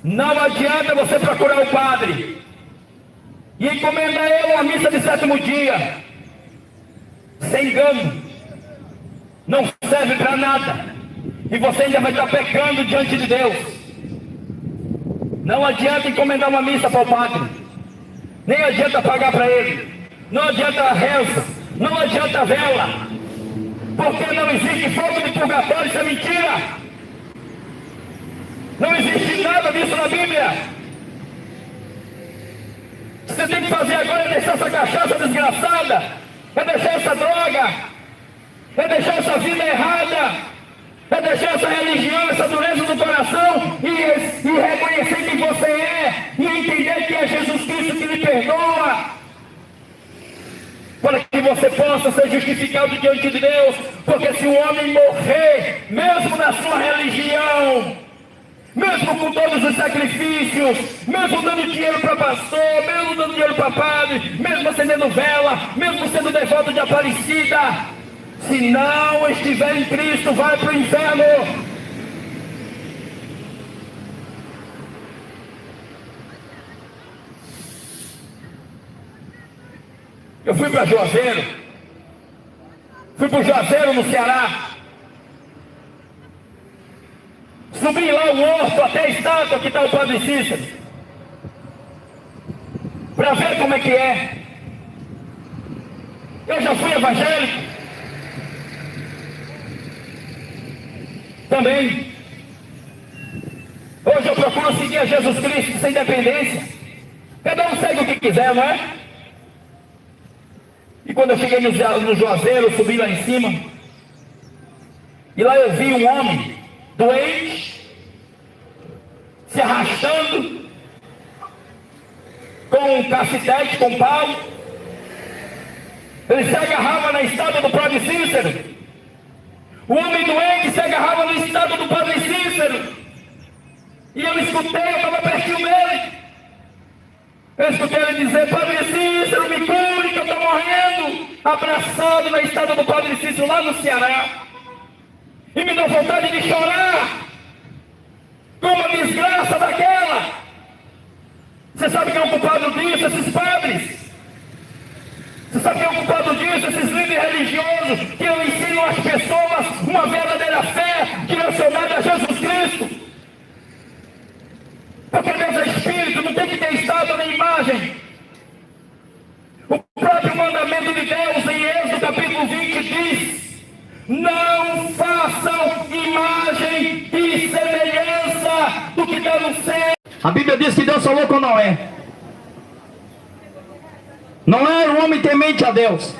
Não adianta você procurar o padre e encomendar ele uma missa de 7º dia. Sem engano, não serve para nada. E você ainda vai estar pecando diante de Deus. Não adianta encomendar uma missa para o padre. Nem adianta pagar para ele. Não adianta a reza. Não adianta a vela. Porque não existe fogo de purgatório, isso é mentira. Não existe nada disso na Bíblia. Você tem que fazer agora é deixar essa cachaça desgraçada, é deixar essa droga, é deixar essa vida errada, é deixar essa religião, essa dureza do coração e reconhecer quem você é e entender que é Jesus Cristo que lhe perdoa, para que você possa ser justificado diante de Deus. Porque se o homem morrer, mesmo na sua religião, mesmo com todos os sacrifícios, mesmo dando dinheiro para pastor, mesmo dando dinheiro para padre, mesmo acendendo vela, mesmo sendo devoto de Aparecida, se não estiver em Cristo, vai para o inferno. Eu fui para Juazeiro, fui para o Juazeiro no Ceará. Subi lá o horto até a estátua que está o Padre Cícero, para ver como é que é. Eu já fui evangélico também. Hoje eu procuro seguir a Jesus Cristo sem dependência. Cada um segue o que quiser, não é? E quando eu cheguei no Juazeiro, eu subi lá em cima, e lá eu vi um homem doente, se arrastando, com um cacetete, com um pau. Ele se agarrava na estátua do Padre Cícero. O homem doente se agarrava na estátua do Padre Cícero. E eu escutei, eu estava pertinho dele. Eu escutei ele dizer: Padre Cícero, me cure que eu estou morrendo. Abraçado na estátua do Padre Cícero lá no Ceará. E me deu vontade de chorar com uma desgraça daquela. Você sabe quem é o culpado disso? Esses padres. Você sabe quem é o culpado disso? Esses líderes religiosos que não ensinam às pessoas uma verdadeira fé direcionada a Jesus Cristo. Porque Deus é Espírito, não tem que ter estátua nem imagem. O próprio mandamento de Deus em Êxodo capítulo 20 diz: não façam imagem e semelhança do que está no céu. A Bíblia diz que Deus falou com Noé. Noé era um homem temente a Deus.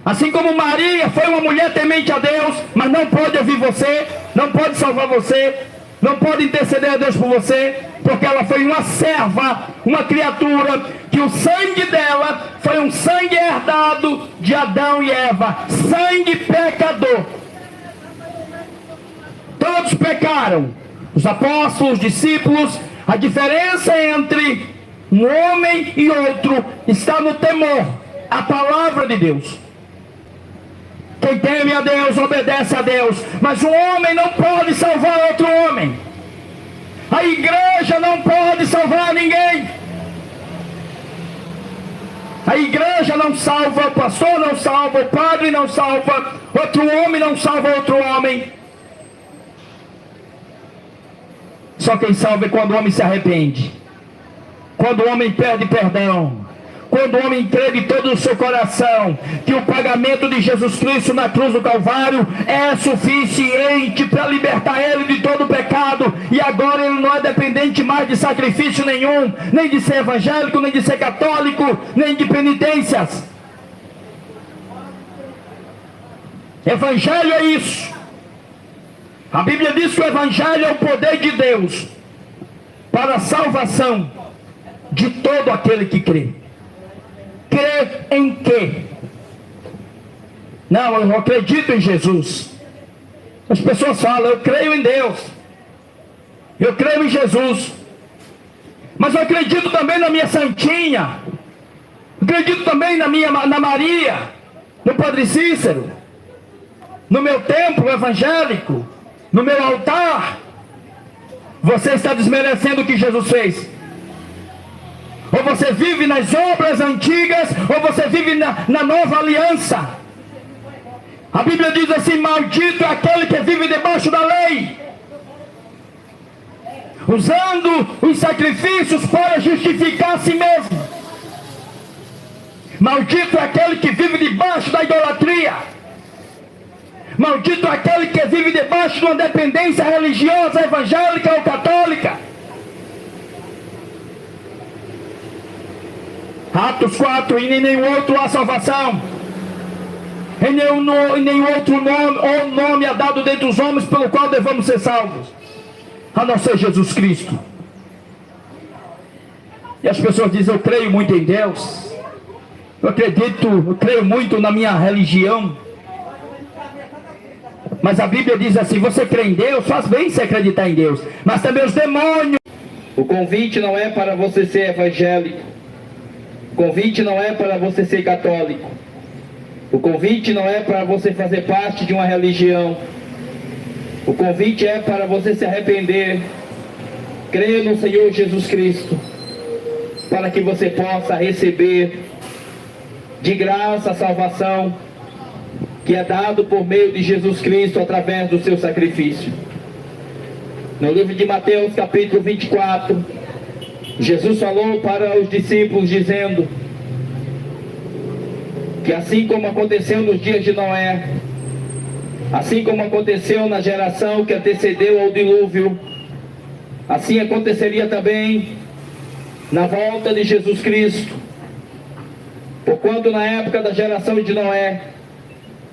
Assim como Maria foi uma mulher temente a Deus, mas não pode ouvir você, não pode salvar você, não pode interceder a Deus por você, porque ela foi uma serva, uma criatura, que o sangue dela foi um sangue herdado de Adão e Eva, sangue pecador. Todos pecaram, os apóstolos, os discípulos. A diferença entre um homem e outro está no temor, a palavra de Deus. Quem teme a Deus obedece a Deus, mas um homem não pode salvar outro homem. A igreja não pode salvar ninguém. A igreja não salva, o pastor não salva, o padre não salva, outro homem não salva outro homem. Só quem salva é quando o homem se arrepende, quando o homem pede perdão, quando o homem crê de todo o seu coração que o pagamento de Jesus Cristo na cruz do Calvário é suficiente para libertar ele de todo o pecado, e agora ele não é dependente mais de sacrifício nenhum, nem de ser evangélico, nem de ser católico, nem de penitências. Evangelho é isso. A Bíblia diz que o Evangelho é o poder de Deus para a salvação de todo aquele que crê. Crer em quê? Não, eu não acredito em Jesus. As pessoas falam: eu creio em Deus, eu creio em Jesus, mas eu acredito também na minha santinha, acredito também na Maria, no Padre Cícero, no meu templo evangélico, no meu altar. Você está desmerecendo o que Jesus fez. Ou você vive nas obras antigas, ou você vive na nova aliança. A Bíblia diz assim: maldito é aquele que vive debaixo da lei, usando os sacrifícios para justificar a si mesmo. Maldito é aquele que vive debaixo da idolatria. Maldito é aquele que vive debaixo de uma dependência religiosa, evangélica ou católica. Atos 4: e em nenhum outro há salvação, em nenhum outro nome é dado dentre os homens pelo qual devamos ser salvos, a não ser Jesus Cristo. E as pessoas dizem: eu creio muito em Deus, eu creio muito na minha religião. Mas a Bíblia diz assim: você crê em Deus, faz bem se acreditar em Deus, mas também os demônios. O convite não é para você ser evangélico. O convite não é para você ser católico. O convite não é para você fazer parte de uma religião. O convite é para você se arrepender, crer no Senhor Jesus Cristo, para que você possa receber de graça a salvação que é dado por meio de Jesus Cristo através do seu sacrifício. No livro de Mateus, capítulo 24, Jesus falou para os discípulos dizendo que assim como aconteceu nos dias de Noé, assim como aconteceu na geração que antecedeu ao dilúvio, assim aconteceria também na volta de Jesus Cristo. Porquanto na época da geração de Noé,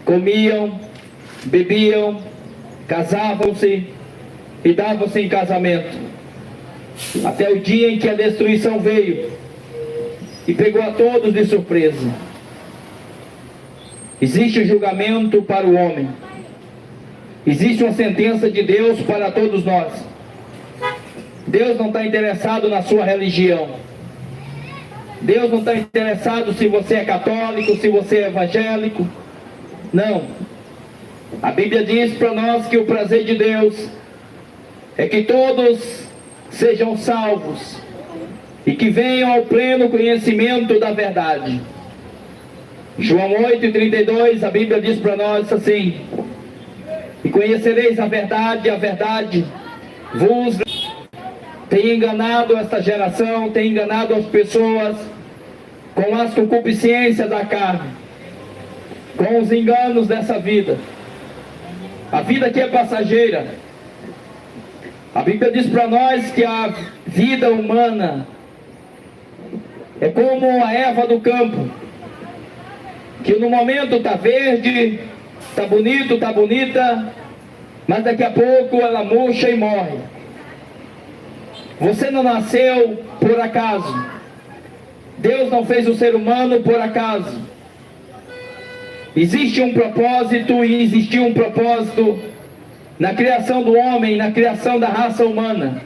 comiam, bebiam, casavam-se e davam-se em casamento, até o dia em que a destruição veio e pegou a todos de surpresa. Existe um julgamento para o homem, existe uma sentença de Deus para todos nós. Deus não está interessado na sua religião. Deus não está interessado se você é católico, se você é evangélico. Não. A Bíblia diz para nós que o prazer de Deus é que todos sejam salvos e que venham ao pleno conhecimento da verdade. João 8:32, a Bíblia diz para nós assim: e conhecereis a verdade vos... Tem enganado esta geração, tem enganado as pessoas com as concupiscências da carne, com os enganos dessa vida. A vida que é passageira. A Bíblia diz para nós que a vida humana é como a erva do campo, que no momento está verde, está bonito, está bonita, mas daqui a pouco ela murcha e morre. Você não nasceu por acaso. Deus não fez o ser humano por acaso. Existe um propósito e existiu um propósito na criação do homem, na criação da raça humana.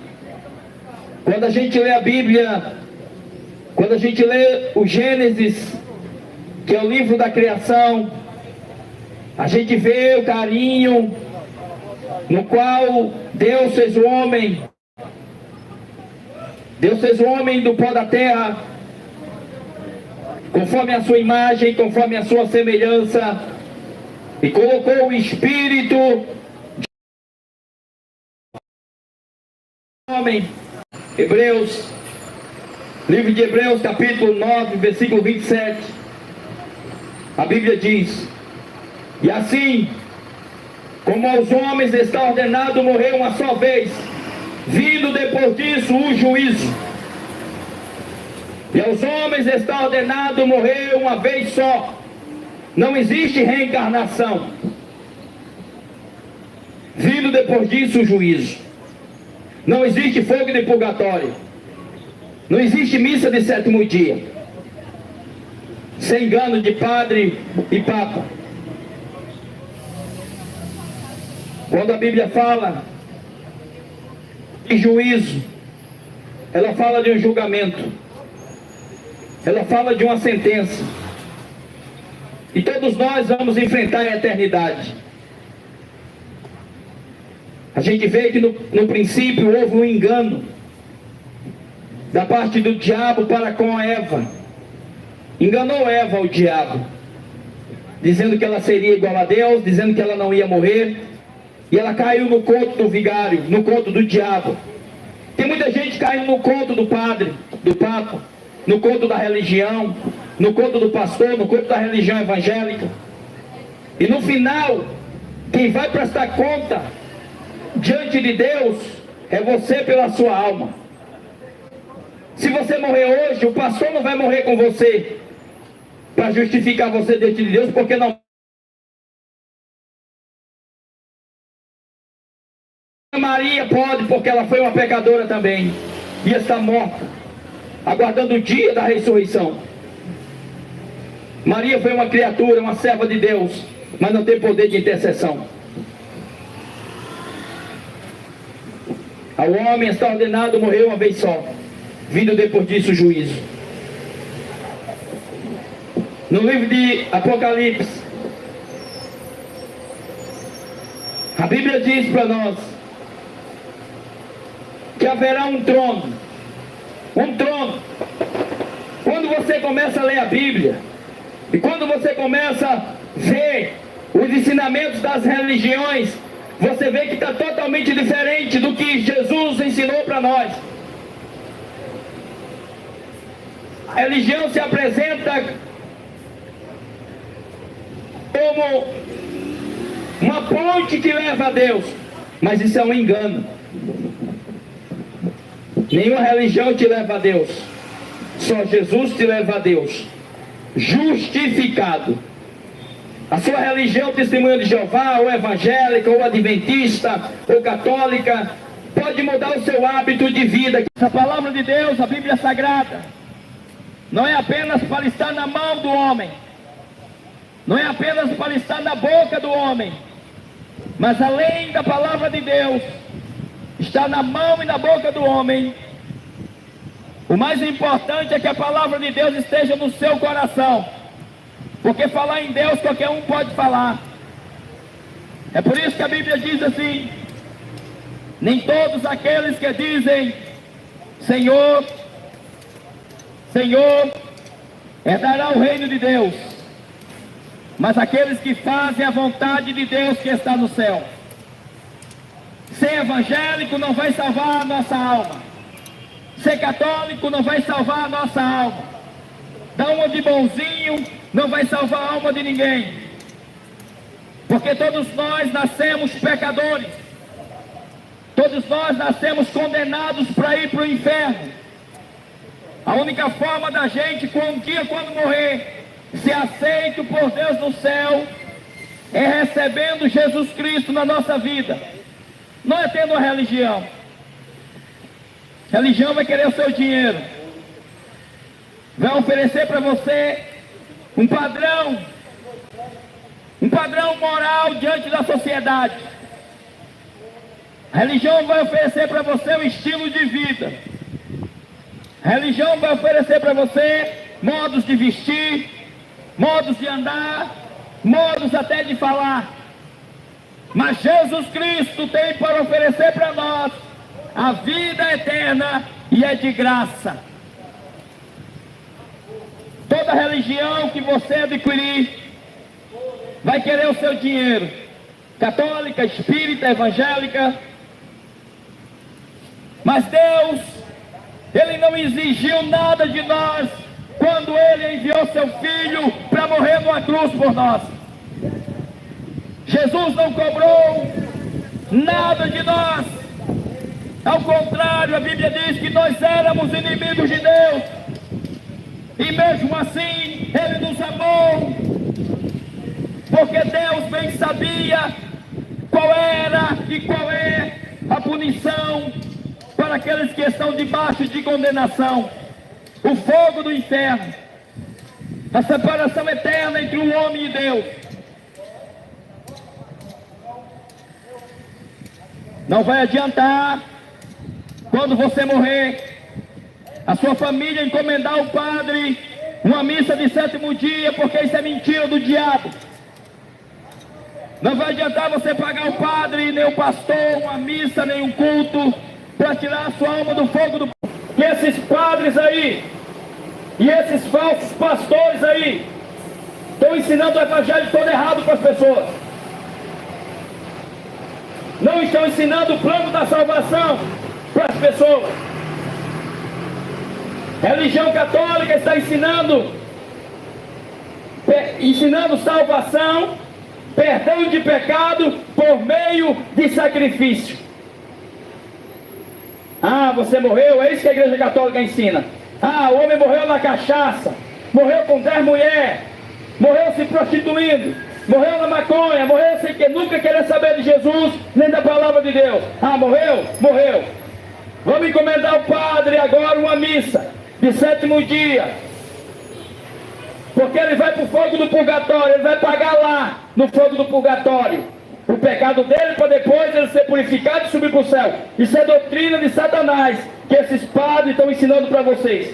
Quando a gente lê a Bíblia, quando a gente lê o Gênesis, que é o livro da criação, a gente vê o carinho no qual Deus fez o homem. Deus fez o homem do pó da terra, conforme a sua imagem, conforme a sua semelhança, e colocou o espírito de homem. Hebreus, livro de Hebreus, capítulo 9, versículo 27, a Bíblia diz: e assim como aos homens está ordenado morrer uma só vez, vindo depois disso o juízo, e aos homens está ordenado morrer uma vez só. Não existe reencarnação. Vindo depois disso o juízo. Não existe fogo de purgatório. Não existe missa de sétimo dia, sem engano de padre e papa. Quando a Bíblia fala de juízo, ela fala de um julgamento, ela fala de uma sentença, e todos nós vamos enfrentar a eternidade. A gente vê que no princípio houve um engano da parte do diabo para com a Eva. Enganou Eva, o diabo, dizendo que ela seria igual a Deus, dizendo que ela não ia morrer, e ela caiu no conto do vigário, no conto do diabo. Tem muita gente caindo no conto do padre, do papa, no conto da religião, no conto do pastor, no conto da religião evangélica. E no final, quem vai prestar conta diante de Deus é você pela sua alma. Se você morrer hoje, o pastor não vai morrer com você para justificar você diante de Deus, porque não. Maria pode, porque ela foi uma pecadora também, e está morta, aguardando o dia da ressurreição. Maria foi uma criatura, uma serva de Deus, mas não tem poder de intercessão. Ao homem está ordenado morrer uma vez só, vindo depois disso o juízo. No livro de Apocalipse, a Bíblia diz para nós que haverá um trono. Um trono. Quando você começa a ler a Bíblia, e quando você começa a ver os ensinamentos das religiões, você vê que está totalmente diferente do que Jesus ensinou para nós. A religião se apresenta como uma ponte que leva a Deus, mas isso é um engano. Nenhuma religião te leva a Deus, só Jesus te leva a Deus, justificado. A sua religião, testemunho de Jeová, ou evangélica, ou adventista, ou católica, pode mudar o seu hábito de vida. Essa palavra de Deus, a Bíblia Sagrada, não é apenas para estar na mão do homem, não é apenas para estar na boca do homem, mas além da palavra de Deus está na mão e na boca do homem, o mais importante é que a palavra de Deus esteja no seu coração, porque falar em Deus qualquer um pode falar. É por isso que a Bíblia diz assim: nem todos aqueles que dizem Senhor, Senhor, herdará o reino de Deus, mas aqueles que fazem a vontade de Deus que está no céu. Ser evangélico não vai salvar a nossa alma. Ser católico não vai salvar a nossa alma. Dar uma de bonzinho não vai salvar a alma de ninguém. Porque todos nós nascemos pecadores. Todos nós nascemos condenados para ir para o inferno. A única forma da gente, um dia quando morrer, ser aceito por Deus no céu, é recebendo Jesus Cristo na nossa vida. Não é tendo uma religião. Religião vai querer o seu dinheiro, vai oferecer para você um padrão moral diante da sociedade. A religião vai oferecer para você um estilo de vida. A religião vai oferecer para você modos de vestir, modos de andar, modos até de falar. Mas Jesus Cristo tem para oferecer para nós a vida eterna, e é de graça. Toda religião que você adquirir vai querer o seu dinheiro, católica, espírita, evangélica. Mas Deus, Ele não exigiu nada de nós quando Ele enviou seu Filho para morrer numa cruz por nós. Jesus não cobrou nada de nós. Ao contrário, a Bíblia diz que nós éramos inimigos de Deus, e mesmo assim Ele nos amou, porque Deus bem sabia qual era e qual é a punição para aqueles que estão debaixo de condenação: o fogo do inferno, a separação eterna entre o homem e Deus. Não vai adiantar, quando você morrer, a sua família encomendar ao padre uma missa de 7º dia, porque isso é mentira do diabo. Não vai adiantar você pagar o padre, nem o pastor, uma missa, nem um culto, para tirar a sua alma do fogo do... E esses padres aí, e esses falsos pastores aí, estão ensinando o evangelho todo errado para as pessoas. Não estão ensinando o plano da salvação para as pessoas. A religião católica está ensinando salvação, perdão de pecado por meio de sacrifício. Ah, você morreu? É isso que a igreja católica ensina. Ah, o homem morreu na cachaça, morreu com 10 mulheres, morreu se prostituindo, morreu na maconha, morreu sem que nunca querer saber de Jesus, nem da palavra de Deus. Ah, morreu? Morreu. Vamos encomendar ao padre agora uma missa de 7º dia, porque ele vai para o fogo do purgatório, ele vai pagar lá no fogo do purgatório o pecado dele, para depois ele ser purificado e subir para o céu. Isso é doutrina de Satanás, que esses padres estão ensinando para vocês.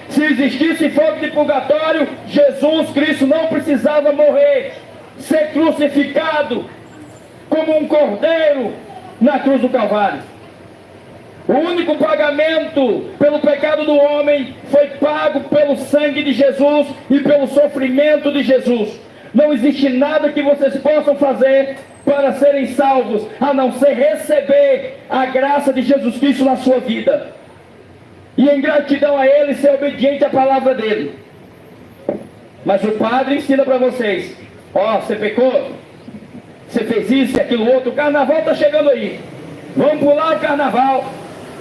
Se existisse fogo de purgatório, Jesus Cristo não precisava morrer, ser crucificado como um cordeiro na cruz do Calvário. O único pagamento pelo pecado do homem foi pago pelo sangue de Jesus e pelo sofrimento de Jesus. Não existe nada que vocês possam fazer para serem salvos, a não ser receber a graça de Jesus Cristo na sua vida. E em gratidão a Ele, ser obediente à palavra dEle. Mas o padre ensina para vocês: ó, você pecou, você fez isso e aquilo outro, o carnaval está chegando aí. Vamos pular o carnaval,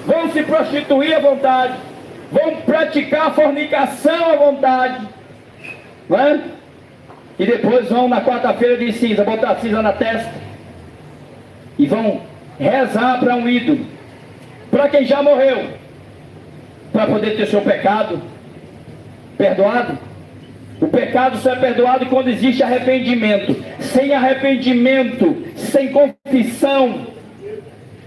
vão se prostituir à vontade, vão praticar a fornicação à vontade, não é? E depois vão na quarta-feira de cinza, botar cinza na testa, e vão rezar para um ídolo, para quem já morreu, para poder ter seu pecado perdoado. O pecado só é perdoado quando existe arrependimento. Sem arrependimento, sem confissão,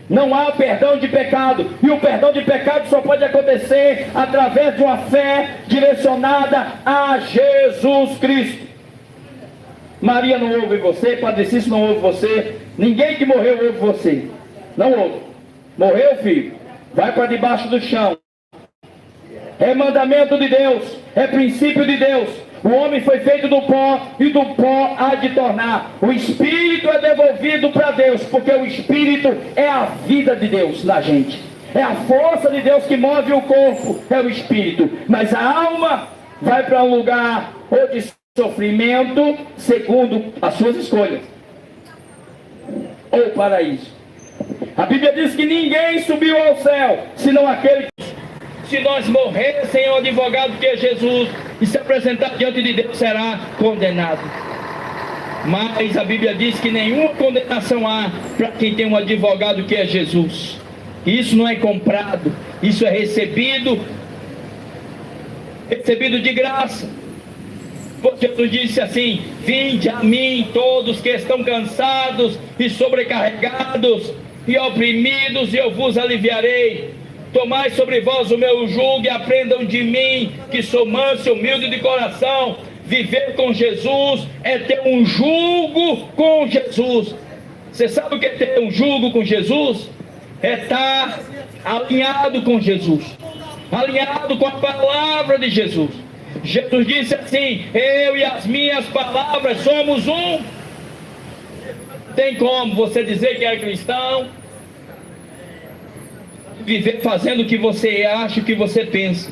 não há perdão de pecado. E o perdão de pecado só pode acontecer através de uma fé direcionada a Jesus Cristo. Maria não ouve você, Padre Cícero não ouve você, ninguém que morreu ouve você. Não ouve. Morreu, filho, vai para debaixo do chão. É mandamento de Deus, é princípio de Deus. O homem foi feito do pó e do pó há de tornar. O espírito é devolvido para Deus, porque o espírito é a vida de Deus na gente. É a força de Deus que move o corpo, é o espírito. Mas a alma vai para um lugar ou de sofrimento, segundo as suas escolhas, ou paraíso. A Bíblia diz que ninguém subiu ao céu, senão aquele que... Se nós morrermos sem o advogado que é Jesus, e se apresentar diante de Deus, será condenado. Mas a Bíblia diz que nenhuma condenação há para quem tem um advogado que é Jesus. Isso não é comprado, isso é recebido de graça. Jesus disse assim: vinde a mim todos que estão cansados e sobrecarregados e oprimidos, e eu vos aliviarei. Tomai sobre vós o meu jugo e aprendam de mim, que sou manso e humilde de coração. Viver com Jesus é ter um jugo com Jesus. Você sabe o que é ter um jugo com Jesus? É estar alinhado com Jesus, alinhado com a palavra de Jesus. Jesus disse assim: eu e as minhas palavras somos um. Tem como você dizer que é cristão, viver fazendo o que você acha, o que você pensa?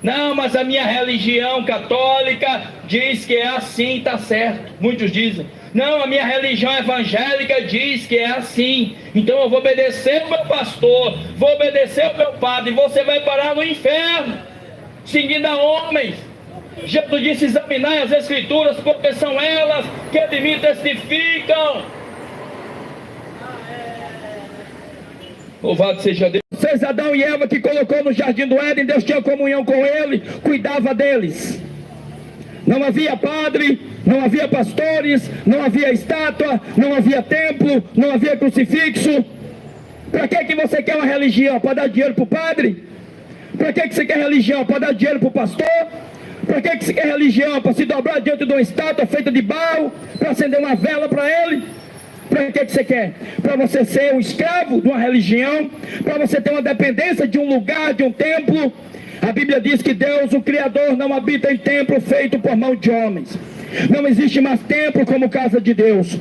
Não, mas a minha religião católica diz que é assim, está certo. Muitos dizem: não, a minha religião evangélica diz que é assim, então eu vou obedecer o meu pastor, vou obedecer o meu padre. Você vai parar no inferno, seguindo a homens. Jesus disse: examinai as escrituras, porque são elas que de mim testificam. Louvado seja Deus. Vocês, Adão e Eva, que colocou no jardim do Éden, Deus tinha comunhão com ele, cuidava deles. Não havia padre, não havia pastores, não havia estátua, não havia templo, não havia crucifixo. Para que você quer uma religião? Para dar dinheiro para o padre? Para que você quer religião? Para dar dinheiro para o pastor? Para que você quer religião? Para se dobrar diante de uma estátua feita de barro? Para acender uma vela para ele? Para que você quer? Para você ser um escravo de uma religião? Para você ter uma dependência de um lugar, de um templo? A Bíblia diz que Deus, o Criador, não habita em templo feito por mão de homens. Não existe mais templo como casa de Deus.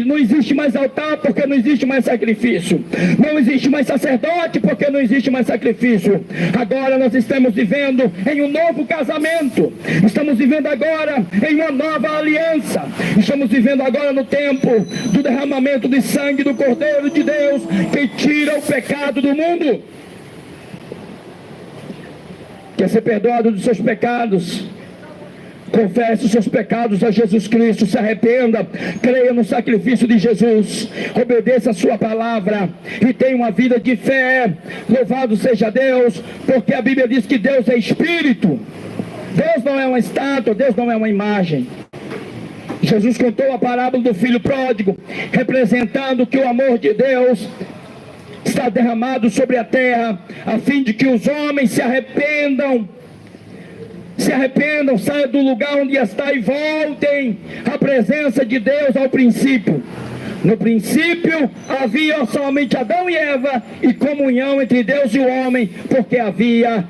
Não existe mais altar porque não existe mais sacrifício. Não existe mais sacerdote porque não existe mais sacrifício. Agora nós estamos vivendo em um novo casamento. Estamos vivendo agora em uma nova aliança. Estamos vivendo agora no tempo do derramamento de sangue do Cordeiro de Deus, que tira o pecado do mundo. Quer ser perdoado dos seus pecados? Confesse os seus pecados a Jesus Cristo, se arrependa, creia no sacrifício de Jesus, obedeça a sua palavra e tenha uma vida de fé. Louvado seja Deus, porque a Bíblia diz que Deus é Espírito. Deus não é uma estátua, Deus não é uma imagem. Jesus contou a parábola do filho pródigo, representando que o amor de Deus está derramado sobre a terra, a fim de que os homens se arrependam, saiam do lugar onde está e voltem à presença de Deus ao princípio. No princípio havia somente Adão e Eva e comunhão entre Deus e o homem, porque havia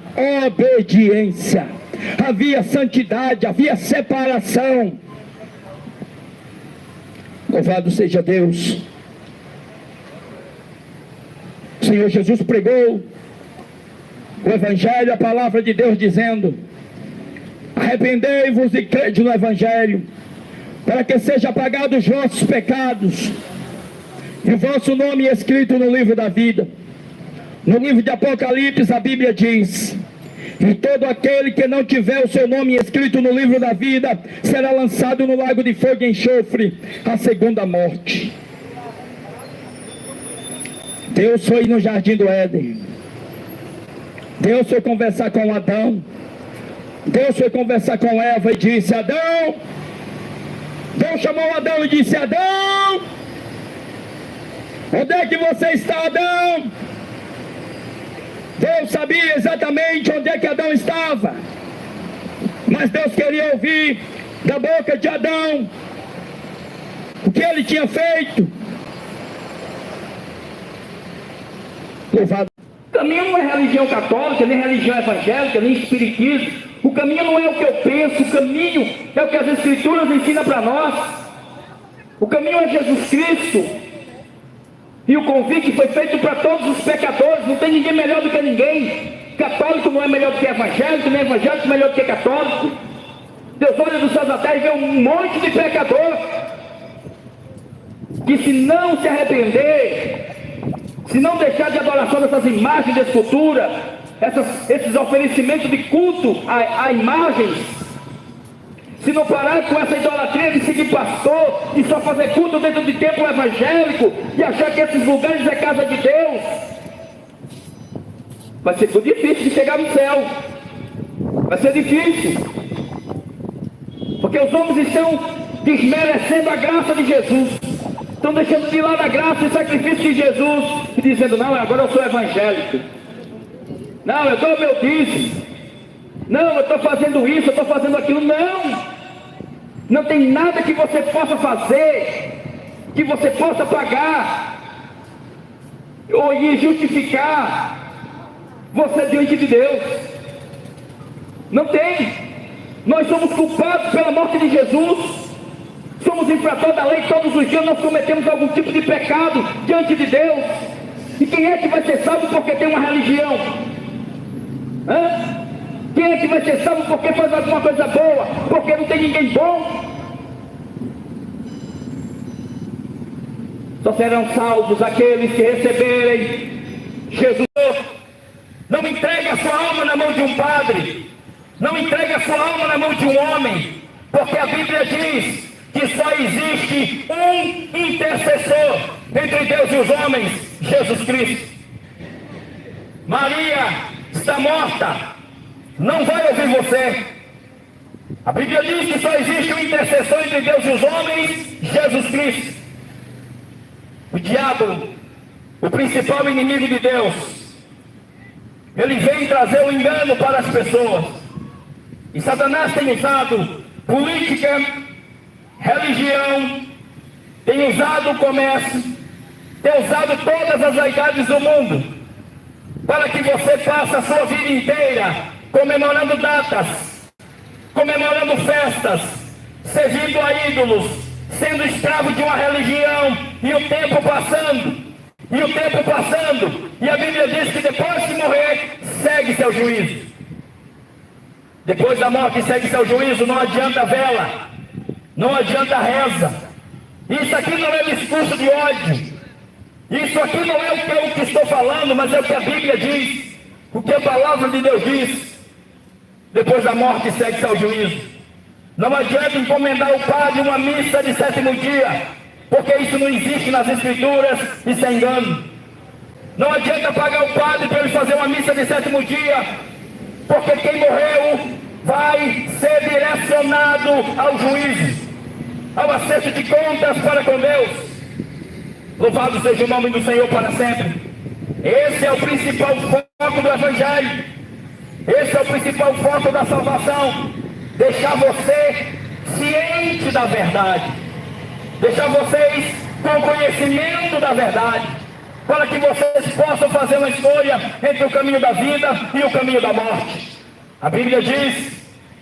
obediência, havia santidade, havia separação. Louvado seja Deus. O Senhor Jesus pregou o Evangelho, a palavra de Deus, dizendo: arrependei-vos e crede no Evangelho, para que seja apagado os vossos pecados e o vosso nome escrito no livro da vida. No livro de Apocalipse a Bíblia diz: e todo aquele que não tiver o seu nome escrito no livro da vida será lançado no lago de fogo e enxofre, a segunda morte. Deus foi no jardim do Éden. Deus foi conversar com Adão. Deus foi conversar com Eva e disse: Adão. Deus chamou Adão e disse: Adão, onde é que você está, Adão? Deus sabia exatamente onde é que Adão estava, mas Deus queria ouvir da boca de Adão o que ele tinha feito. Louvado. O caminho não é religião católica, nem religião evangélica, nem espiritismo. O caminho não é o que eu penso, o caminho é o que as Escrituras ensinam para nós. O caminho é Jesus Cristo. E o convite foi feito para todos os pecadores. Não tem ninguém melhor do que ninguém. Católico não é melhor do que evangélico, nem evangélico melhor do que católico. Deus olha dos céus da terra e vê um monte de pecador que, se não se arrepender, se não deixar de adoração dessas imagens de escultura, esses oferecimentos de culto a imagens, se não parar com essa idolatria de seguir pastor e só fazer culto dentro de templo evangélico e achar que esses lugares é casa de Deus, vai ser muito difícil de chegar no céu. Vai ser difícil, porque os homens estão desmerecendo a graça de Jesus, estão deixando de lado a graça e sacrifício de Jesus e dizendo: não, agora eu sou evangélico, não, eu dou meu dízimo, não, eu estou fazendo isso, eu estou fazendo aquilo. Não tem nada que você possa fazer, que você possa pagar ou ir justificar você diante de Deus. Não tem. Nós somos culpados pela morte de Jesus, somos infratores da lei. Todos os dias nós cometemos algum tipo de pecado diante de Deus. E quem é que vai ser salvo porque tem uma religião? Quem é que vai ser salvo porque faz alguma coisa boa? Porque não tem ninguém bom? Só serão salvos aqueles que receberem Jesus. Não entregue a sua alma na mão de um padre, não entregue a sua alma na mão de um homem, porque a Bíblia diz que só existe um intercessor entre Deus e os homens: Jesus Cristo. Maria está morta, não vai ouvir você. A Bíblia diz que só existe um intercessor entre Deus e os homens: Jesus Cristo. O diabo, o principal inimigo de Deus, ele vem trazer o engano para as pessoas. E Satanás tem usado política, religião, tem usado o comércio, tem usado todas as vaidades do mundo, para que você passe a sua vida inteira comemorando datas, comemorando festas, servindo a ídolos, sendo escravo de uma religião, e o tempo passando, e a Bíblia diz que depois de morrer, segue seu juízo. Depois da morte segue seu juízo. Não adianta vela, não adianta reza. Isso aqui não é discurso de ódio, isso aqui não é o que eu estou falando, mas é o que a Bíblia diz, o que a palavra de Deus diz. Depois da morte segue seu juízo. Não adianta encomendar ao padre uma missa de 7º dia, porque isso não existe nas Escrituras, isso é engano. Não adianta pagar o padre para ele fazer uma missa de 7º dia, porque quem morreu vai ser direcionado ao juízo, ao acerto de contas para com Deus. Louvado seja o nome do Senhor para sempre. Esse é o principal foco do Evangelho, esse é o principal foco da salvação. Deixar você ciente da verdade, deixar vocês com conhecimento da verdade, para que vocês possam fazer uma escolha entre o caminho da vida e o caminho da morte. A Bíblia diz: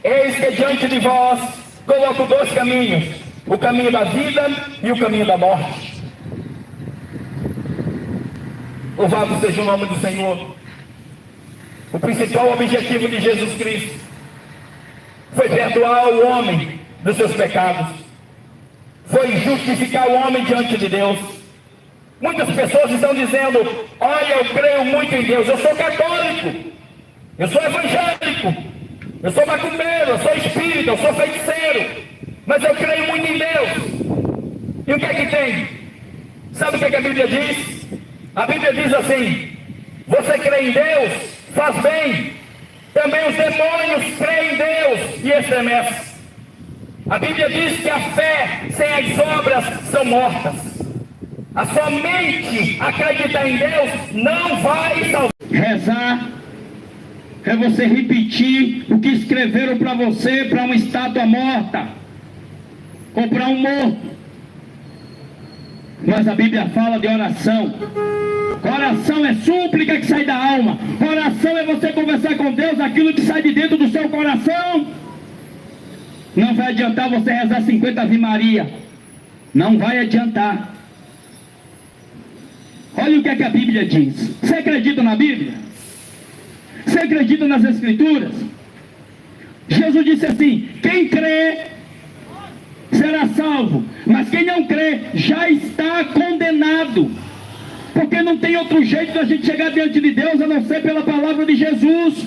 eis que diante de vós coloco 2 caminhos, o caminho da vida e o caminho da morte. Louvado seja o nome do Senhor. O principal objetivo de Jesus Cristo foi perdoar o homem dos seus pecados, foi justificar o homem diante de Deus. Muitas pessoas estão dizendo: olha, eu creio muito em Deus, eu sou católico, eu sou evangélico, eu sou macumbeiro, eu sou espírita, eu sou feiticeiro, mas eu creio muito em Deus. E o que é que tem? Sabe o que é que a Bíblia diz? A Bíblia diz assim: você crê em Deus, faz bem. Também os demônios creem em Deus e estremecem. A Bíblia diz que a fé sem as obras são mortas. A sua mente acreditar em Deus não vai salvar. Rezar é você repetir o que escreveram para você, para uma estátua morta, ou para um morto. Mas a Bíblia fala de oração. Oração é súplica que sai da alma. Oração é você conversar com Deus aquilo que sai de dentro do seu coração. Não vai adiantar você rezar 50 Ave Maria. Não vai adiantar. Olha o que é que a Bíblia diz. Você acredita na Bíblia? Você acredita nas Escrituras? Jesus disse assim: quem crê será salvo, mas quem não crê já está condenado. Porque não tem outro jeito da gente chegar diante de Deus a não ser pela palavra de Jesus.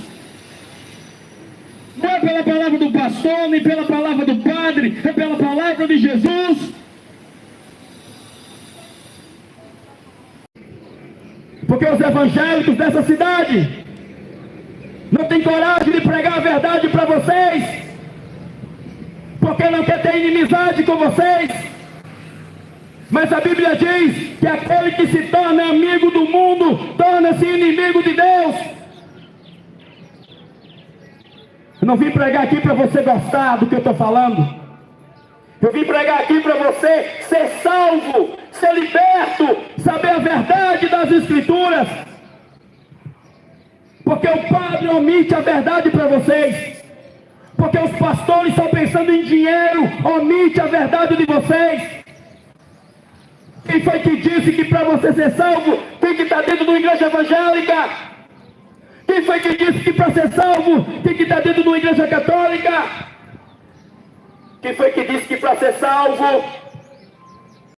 Não é pela palavra do pastor, nem pela palavra do padre, é pela palavra de Jesus. Porque os evangélicos dessa cidade não têm coragem de pregar a verdade para vocês, porque não quer ter inimizade com vocês. Mas a Bíblia diz que aquele que se torna amigo do mundo torna-se inimigo de Deus. Eu não vim pregar aqui para você gostar do que eu estou falando. Eu vim pregar aqui para você ser salvo, ser liberto, saber a verdade das Escrituras. Porque o padre omite a verdade para vocês. Porque os pastores estão pensando em dinheiro, omite a verdade de vocês. Quem foi que disse que para você ser salvo tem que estar dentro de uma igreja evangélica? Quem foi que disse que para ser salvo tem que estar dentro de uma igreja católica? Quem foi que disse que para ser salvo